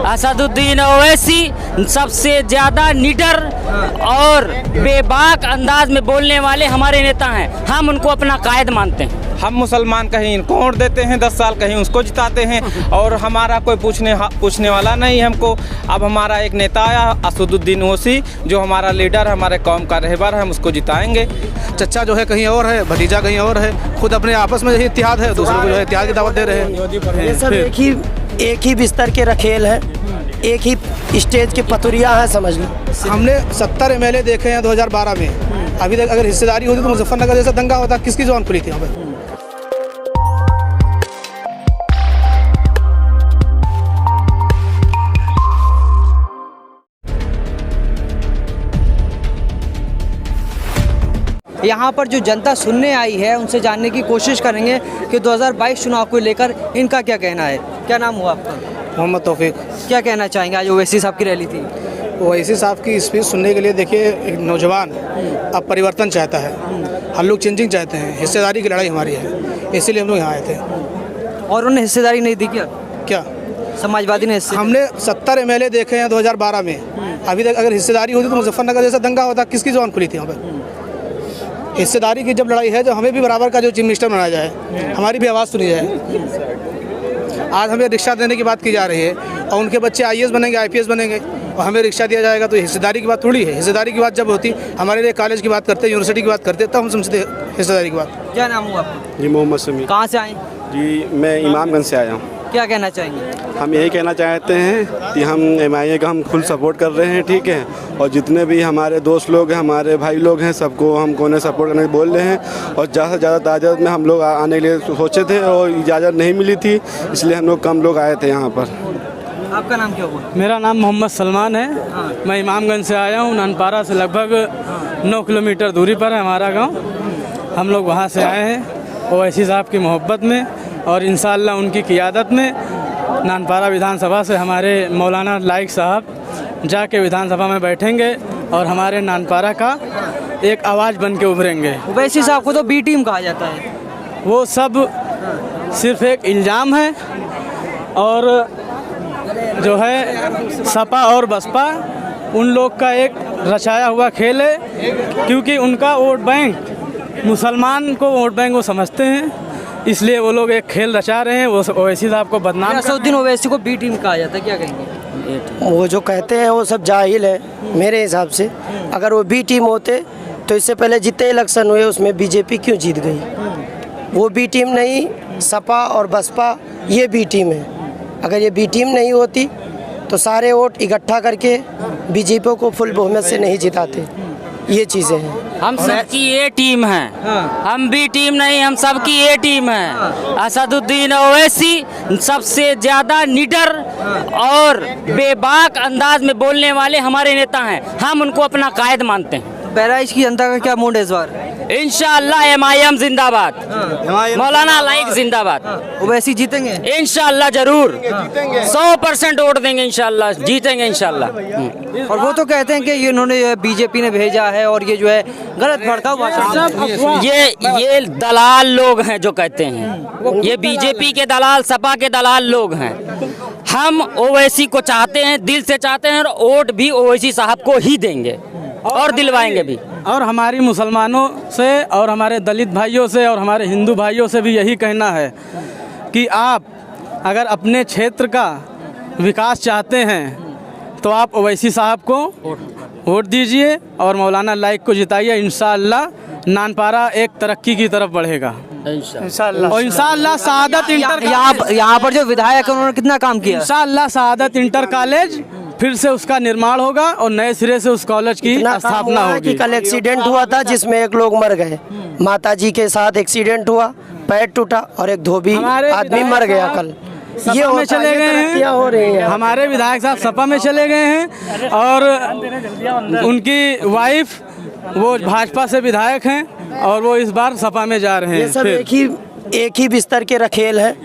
असदुद्दीन ओवैसी सबसे ज़्यादा निडर और बेबाक अंदाज में बोलने वाले हमारे नेता हैं। हम उनको अपना कायद मानते हैं। हम मुसलमान कहीं इनको वोट देते हैं 10 साल, कहीं उसको जिताते हैं और हमारा कोई पूछने वाला नहीं हमको। अब हमारा एक नेता आया असदुद्दीन ओवैसी, जो हमारा लीडर, हमारे कौम का रहबर है, हम उसको जिताएंगे। चचा जो है कहीं और है, भतीजा कहीं और है, खुद अपने आपस में यही इत्तेहाद है, दूसरों को जो है इत्तेहाद की दावत दे रहे हैं। ये सब एक ही बिस्तर के रखेल है, एक ही स्टेज के पतुरिया हैं, समझ लो। हमने 70 MLA देखे हैं 2012 में। अभी तक अगर हिस्सेदारी होती तो मुजफ्फरनगर जैसा दंगा होता, किसकी जुबान खुली थी यहाँ पर? यहाँ पर जो जनता सुनने आई है उनसे जानने की कोशिश करेंगे कि 2022 चुनाव को लेकर इनका क्या कहना है। क्या नाम हुआ आपका? मोहम्मद तौफीक। क्या कहना चाहेंगे? आज ओवैसी साहब की रैली थी। ओवैसी साहब की स्पीच सुनने के लिए देखिए, एक नौजवान अब परिवर्तन चाहता है, हम लोग चेंजिंग चाहते हैं, हिस्सेदारी की लड़ाई हमारी है, इसीलिए हम लोग यहाँ आए थे। और उन्हें हिस्सेदारी नहीं दी क्या समाजवादी ने हमने 70 MLA देखे हैं 2012 में। अभी तक अगर हिस्सेदारी होती तो मुजफ्फरनगर जैसा दंगा होता, किसकी जुबान खुली थी यहाँ पर? हिस्सेदारी की जब लड़ाई है, जो हमें भी बराबर का जो चीफ मिनिस्टर बनाया जाए, हमारी भी आवाज़ सुनी जाए। आज हमें रिक्शा देने की बात की जा रही है और उनके बच्चे IAS बनेंगे, IPS बनेंगे और हमें रिक्शा दिया जाएगा, तो हिस्सेदारी की बात थोड़ी है। हिस्सेदारी की बात जब होती, हमारे लिए कॉलेज की बात करते, यूनिवर्सिटी की बात करते, तब हम समझते हिस्सेदारी की बात। क्या नाम हुआ आपका? जी मोहम्मद समी। कहाँ से आए? जी मैं इमामगंज से आया हूँ। क्या कहना चाहेंगे? हम यही कहना चाहते हैं कि हम MIA का हम फुल सपोर्ट कर रहे हैं, ठीक है, और जितने भी हमारे दोस्त लोग हैं, हमारे भाई लोग हैं, सबको हमको उन्हें सपोर्ट करने बोल रहे हैं। और ज़्यादा से ज़्यादा तादाद में हम लोग आने के लिए सोचे थे और इजाज़त नहीं मिली थी, इसलिए हम लोग कम लोग आए थे यहाँ पर। आपका नाम क्या हुआ? मेरा नाम मोहम्मद सलमान है। मैं इमामगंज से आया हूँ। नानपारा से लगभग 9 किलोमीटर दूरी पर है हमारा गांव। हम लोग वहाँ से आए हैं ओवैसी साहब की मोहब्बत में और इंशाअल्लाह उनकी क़ियादत में नानपारा विधानसभा से हमारे मौलाना लाइक साहब जाके विधानसभा में बैठेंगे और हमारे नानपारा का एक आवाज़ बन के उभरेंगे। ओवैसी साहब को तो B टीम कहा जाता है। वो सब सिर्फ एक इल्ज़ाम है और जो है सपा और बसपा उन लोग का एक रचाया हुआ खेल है, क्योंकि उनका वोट बैंक मुसलमान को वोट बैंक वो समझते हैं, इसलिए वो लोग एक खेल रचा रहे हैं। वो ओवैसी साहब को बदनाम। असदुद्दीन ओवैसी को B टीम कहा जाता है, क्या कहेंगे? वो जो कहते हैं वो सब जाहिल है मेरे हिसाब से। अगर वो B टीम होते तो इससे पहले जितने इलेक्शन हुए उसमें BJP क्यों जीत गई? वो B टीम नहीं, सपा और बसपा ये B टीम है। अगर ये B टीम नहीं होती तो सारे वोट इकट्ठा करके BJP को फुल बहुमत से नहीं जिताते। ये चीज़ें हैं। हम सबकी A टीम है, हम B टीम नहीं, हम सबकी A टीम है। असदुद्दीन ओवैसी सबसे ज़्यादा निडर और बेबाक अंदाज में बोलने वाले हमारे नेता हैं। हम उनको अपना कायद मानते हैं। बहराइच की जनता का क्या मूड है इस बार? इंशाअल्लाह MIM जिंदाबाद, मौलाना लाइक जिंदाबाद। ओवैसी जीतेंगे इंशाअल्लाह, जरूर 100% वोट देंगे, इंशाअल्लाह जीतेंगे इंशाअल्लाह। और वो तो कहते हैं कि ये इन्होंने BJP ने भेजा है और ये जो है गलत भड़काऊ भाषा। ये दलाल लोग हैं जो कहते हैं, ये BJP के दलाल, सपा के दलाल लोग हैं। हम ओवैसी को चाहते हैं, दिल से चाहते हैं और वोट भी ओवैसी साहब को ही देंगे और दिलवाएंगे भी। और हमारी मुसलमानों से और हमारे दलित भाइयों से और हमारे हिंदू भाइयों से भी यही कहना है कि आप अगर अपने क्षेत्र का विकास चाहते हैं तो आप ओवैसी साहब को वोट दीजिए और मौलाना लाइक को जिताइए। इंशाअल्लाह नानपारा एक तरक्की की तरफ बढ़ेगा इंशाअल्लाह। और इंशाअल्लाह शहादत इंटर, यहाँ पर जो विधायक है उन्होंने कितना काम किया। इंशाअल्लाह शहादत इंटर कॉलेज फिर से उसका निर्माण होगा और नए सिरे से उस कॉलेज की स्थापना होगी। कल एक्सीडेंट हुआ था जिसमें एक लोग मर गए, माताजी के साथ एक्सीडेंट हुआ, पैर टूटा और एक धोबी आदमी मर गया। कल ये में चले गए हैं, हो रही है। हमारे विधायक साहब सपा में चले गए हैं और उनकी वाइफ वो भाजपा से विधायक हैं और वो इस बार सपा में जा रहे हैं। ये सब एक ही बिस्तर के रखेल है,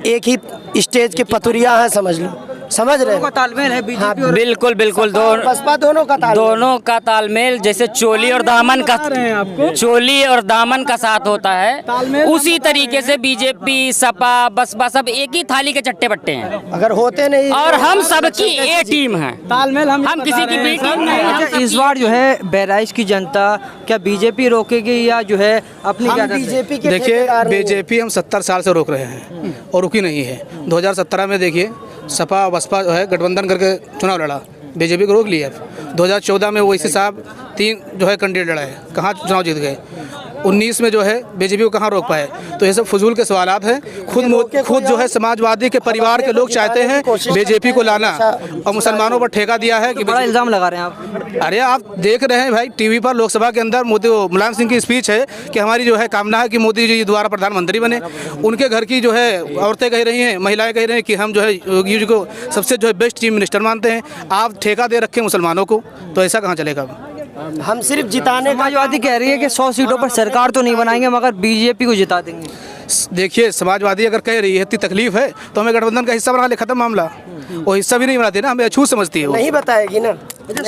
एक ही स्टेज के पतुरिया हैं, समझ लो। समझ रहे दोनों का हैं? तालमेल है बीजेपी और बिल्कुल बिल्कुल बसपा दोनों का तालमेल। दोनों का तालमेल जैसे चोली और दामन का चोली और दामन का साथ होता है, उसी तरीके से बीजेपी सपा बसपा सब एक ही थाली के चट्टे बट्टे हैं अगर होते नहीं और तो हम सबकी ए टीम है। तालमेल हम किसी की बी टीम नहीं हैं। अच्छा, इस बार जो है बहराइच की जनता क्या बीजेपी रोकेगी या जो है अपनी हम क़यादत से? बीजेपी के देखिए ठेकेदार नहीं हैं। बीजेपी हम 70 साल से रोक रहे हैं और रुकी नहीं है। 2017 में देखिए सपा बसपा जो है गठबंधन करके चुनाव लड़ा, बीजेपी को रोक लिया। 2014 में ओवैसी साहब 3 जो है कैंडिडेट लड़ाए, कहाँ चुनाव जीत गए। 19 में जो है बीजेपी को कहाँ रोक पाए। तो ये सब फजूल के सवालात हैं। खुद जो है समाजवादी के परिवार के लोग चाहते हैं बीजेपी को लाना और मुसलमानों पर ठेका दिया है कि बड़ा इल्ज़ाम लगा रहे हैं आप। अरे आप देख रहे हैं भाई टीवी पर लोकसभा के अंदर मोदी मुलायम सिंह की स्पीच है कि हमारी जो है कामना है कि मोदी जी दोबारा प्रधानमंत्री बने। उनके घर की जो है औरतें कह रही हैं, महिलाएं कह रही हैं कि हम जो है योगी जी को सबसे जो है बेस्ट चीफ मिनिस्टर मानते हैं। आप ठेका दे रखे मुसलमानों को, तो ऐसा कहाँ चलेगा। हम सिर्फ जिताने का समाजवादी कह रही है कि 100 सीटों पर सरकार तो नहीं बनाएंगे मगर बीजेपी को जिता देंगे। देखिए समाजवादी अगर कह रही है इतनी तकलीफ है तो हमें गठबंधन का हिस्सा बना ले, खत्म मामला। वो हिस्सा भी नहीं बनाती ना, हमें अछूत समझती है वो। नहीं बताएगी ना।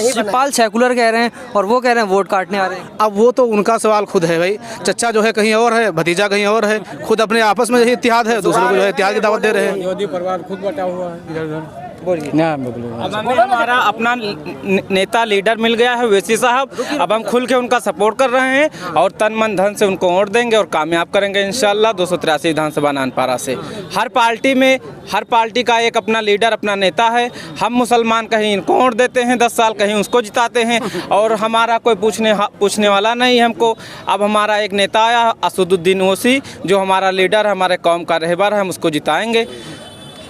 शिवपाल सेकुलर कह रहे हैं और वो कह रहे हैं वोट काटने आ रहे हैं। अब वो तो उनका सवाल खुद है भाई। चच्चा जो है कहीं और है, भतीजा कहीं और है, खुद अपने आपस में यही इत्तेहाद है, दूसरों को जो है इत्तेहाद की दावत दे रहे हैं। मोदी परिवार खुद बटा हुआ है इधर उधर। अब हमें हमारा अपना नेता लीडर मिल गया है ओवैसी साहब। अब हम खुल के उनका सपोर्ट कर रहे हैं और तन मन धन से उनको वोट देंगे और कामयाब करेंगे इंशाल्लाह 283 विधानसभा नानपारा से। हर पार्टी में हर पार्टी का एक अपना लीडर अपना नेता है। हम मुसलमान कहीं इनको वोट देते हैं 10 साल, कहीं उसको जिताते हैं और हमारा कोई पूछने वाला नहीं है हमको। अब हमारा एक नेता आया असदुद्दीन ओवैसी, जो हमारा लीडर हम कौम का रहबर है, हम उसको जिताएंगे।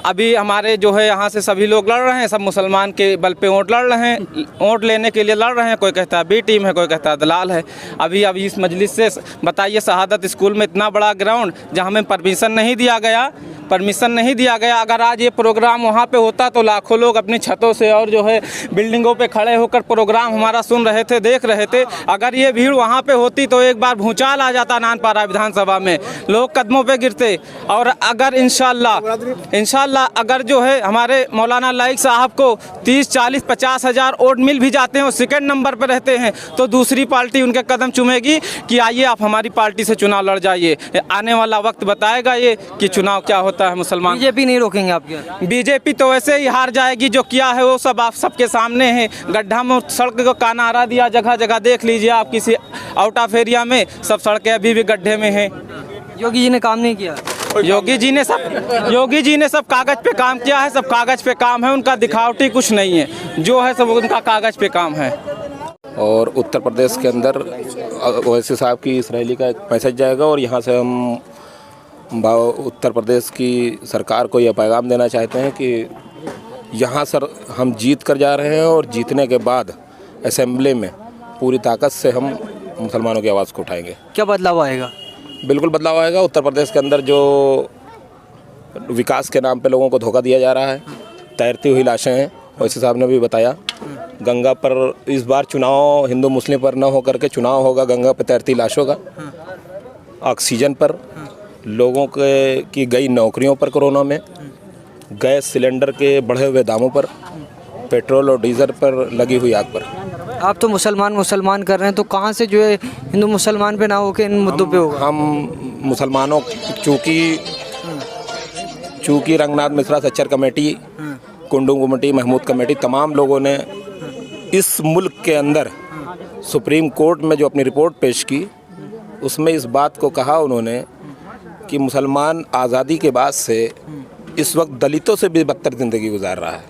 अभी हमारे जो है यहाँ से सभी लोग लड़ रहे हैं, सब मुसलमान के बल पे वोट लड़ रहे हैं, वोट लेने के लिए लड़ रहे हैं। कोई कहता है बी टीम है, कोई कहता है दलाल है। अभी इस मजलिस से बताइए, शहादत स्कूल में इतना बड़ा ग्राउंड जहाँ में परमिशन नहीं दिया गया। अगर आज ये प्रोग्राम वहाँ पे होता तो लाखों लोग अपनी छतों से और जो है बिल्डिंगों पे खड़े होकर प्रोग्राम हमारा सुन रहे थे, देख रहे थे। अगर ये भीड़ वहाँ पे होती तो एक बार भूचाल आ जाता नानपारा विधानसभा में, लोग कदमों पे गिरते। और अगर इंशाल्लाह अगर जो है हमारे मौलाना लाइक साहब को 30, 40, 50 हज़ार वोट मिल भी जाते हैं और सेकंड नंबर पर रहते हैं तो दूसरी पार्टी उनके कदम चूमेगी कि आइए आप हमारी पार्टी से चुनाव लड़ जाइए। आने वाला वक्त बताएगा ये कि चुनाव क्या होता है। मुसलमान बीजेपी नहीं रोकेंगे आपके? बीजेपी तो वैसे ही हार जाएगी, जो किया है वो सब आप सबके सामने है। गड्ढा में सड़क का नारा दिया, जगह जगह देख लीजिए आप, किसी आउट ऑफ एरिया में सब सड़कें अभी भी गड्ढे में हैं। योगी जी ने काम नहीं किया? योगी जी ने सब कागज पे काम किया है, सब कागज पे काम है उनका, दिखावटी कुछ नहीं है, जो है सब उनका कागज पे काम है। और उत्तर प्रदेश के अंदर ओवैसी साहब की इस रैली का एक मैसेज जाएगा और यहाँ से हम उत्तर प्रदेश की सरकार को यह पैगाम देना चाहते हैं कि यहाँ सर हम जीत कर जा रहे हैं और जीतने के बाद असेंबली में पूरी ताकत से हम मुसलमानों की आवाज़ को उठाएंगे। क्या बदलाव आएगा? बिल्कुल बदलाव आएगा। उत्तर प्रदेश के अंदर जो विकास के नाम पे लोगों को धोखा दिया जा रहा है, तैरती हुई लाशें हैं। ओवैसी साहब ने भी बताया, गंगा पर इस बार चुनाव हिंदू मुस्लिम पर न होकर के चुनाव होगा गंगा पर तैरती लाशों का, ऑक्सीजन पर, लोगों के की गई नौकरियों पर, कोरोना में गैस सिलेंडर के बढ़े हुए दामों पर, पेट्रोल और डीजल पर लगी हुई आग पर। आप तो मुसलमान कर रहे हैं, तो कहाँ से जो है हिंदू मुसलमान पे ना होकर इन मुद्दों पे होगा? हम मुसलमानों चूँकि Ranganath Mishra Sachar committee, Kundu committee, Mahmood committee, तमाम लोगों ने इस मुल्क के अंदर सुप्रीम कोर्ट में जो अपनी रिपोर्ट पेश की उसमें इस बात को कहा उन्होंने कि मुसलमान आज़ादी के बाद से इस वक्त दलितों से भी बदतर ज़िंदगी गुजार रहा है।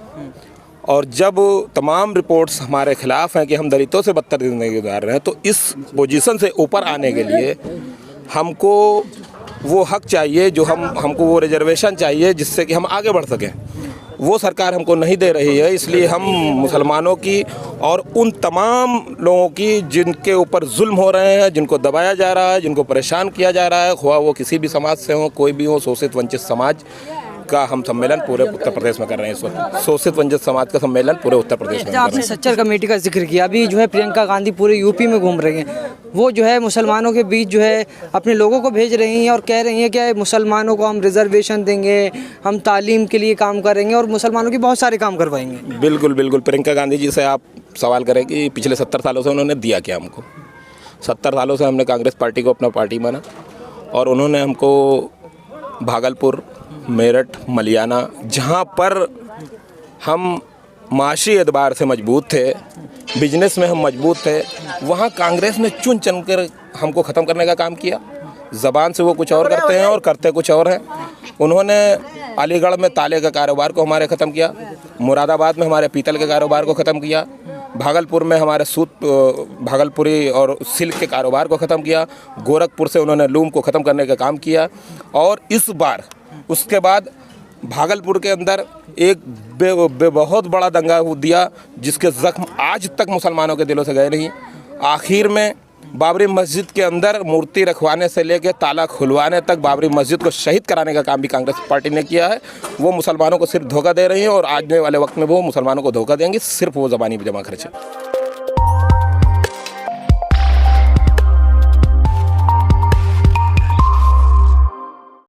और जब तमाम रिपोर्ट्स हमारे ख़िलाफ़ हैं कि हम दलितों से बदतर ज़िंदगी गुजार रहे हैं, तो इस पोजीशन से ऊपर आने के लिए हमको वो हक चाहिए, जो हमको वो रिजर्वेशन चाहिए जिससे कि हम आगे बढ़ सकें। वो सरकार हमको नहीं दे रही है। इसलिए हम मुसलमानों की और उन तमाम लोगों की जिनके ऊपर जुल्म हो रहे हैं, जिनको दबाया जा रहा है, जिनको परेशान किया जा रहा है, ख्वाह वो किसी भी समाज से हो, कोई भी हो, शोषित वंचित समाज का हम सम्मेलन पूरे उत्तर प्रदेश में कर रहे हैं इस वक्त। शोषित वंचित समाज का सम्मेलन पूरे उत्तर प्रदेश में। आपने सच्चर कमेटी का जिक्र किया, अभी जो है प्रियंका गांधी पूरे यूपी में घूम रही हैं, वो जो है मुसलमानों के बीच जो है अपने लोगों को भेज रही हैं और कह रही हैं कि मुसलमानों को हम रिजर्वेशन देंगे, हम तालीम के लिए काम करेंगे और मुसलमानों के बहुत सारे काम करवाएंगे। बिल्कुल बिल्कुल। प्रियंका गांधी जी से आप सवाल करें कि पिछले 70 सालों से उन्होंने दिया क्या हमको। 70 सालों से हमने कांग्रेस पार्टी को अपना पार्टी माना और उन्होंने हमको भागलपुर, मेरठ, मलियाना, जहाँ पर हम माशी एतबार से मजबूत थे, बिजनेस में हम मजबूत थे, वहाँ कांग्रेस ने चुन चुन कर हमको ख़त्म करने का काम किया। ज़बान से वो कुछ और करते हैं और करते कुछ और हैं। उन्होंने अलीगढ़ में ताले का कारोबार को हमारे ख़त्म किया, मुरादाबाद में हमारे पीतल के कारोबार को ख़त्म किया, भागलपुर में हमारे सूत भागलपुरी और सिल्क के कारोबार को ख़त्म किया, गोरखपुर से उन्होंने लूम को ख़त्म करने का काम किया। और इस बार उसके बाद भागलपुर के अंदर एक बहुत बड़ा दंगा दिया जिसके ज़ख्म आज तक मुसलमानों के दिलों से गए नहीं। आखिर में बाबरी मस्जिद के अंदर मूर्ति रखवाने से लेकर ताला खुलवाने तक बाबरी मस्जिद को शहीद कराने का काम भी कांग्रेस पार्टी ने किया है। वो मुसलमानों को सिर्फ धोखा दे रही है और आने वाले वक्त में वो मुसलमानों को धोखा देंगे, सिर्फ वो ज़बानी जमा खर्चे।